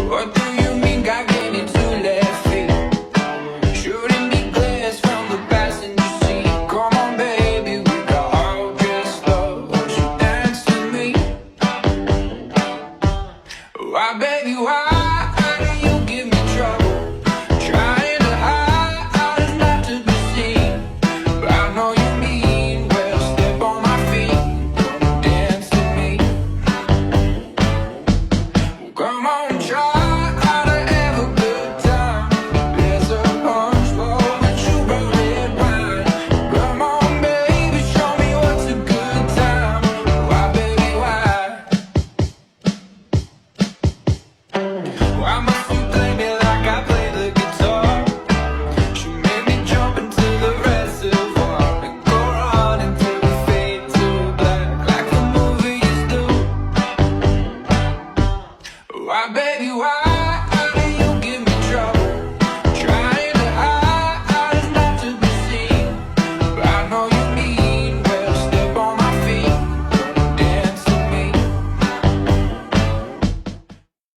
What do you mean got getting too left feet? Shooting me glares from the passenger seat. Come on, baby, we got all dressed up. Won't you dance with me? Why, baby, why do you give me trouble? Trying to hide and not to be seen. But I know you mean well. Step on my feet. Come on, dance with me. Come on, try to have a good time. There's a punch bowl and sugar red wine. Come on, baby, show me what's a good time. Why, baby, why? Why must you play me like I play the guitar? She made me jump into the reservoir and go on until we fade to black, like the movies do. Why, baby, why?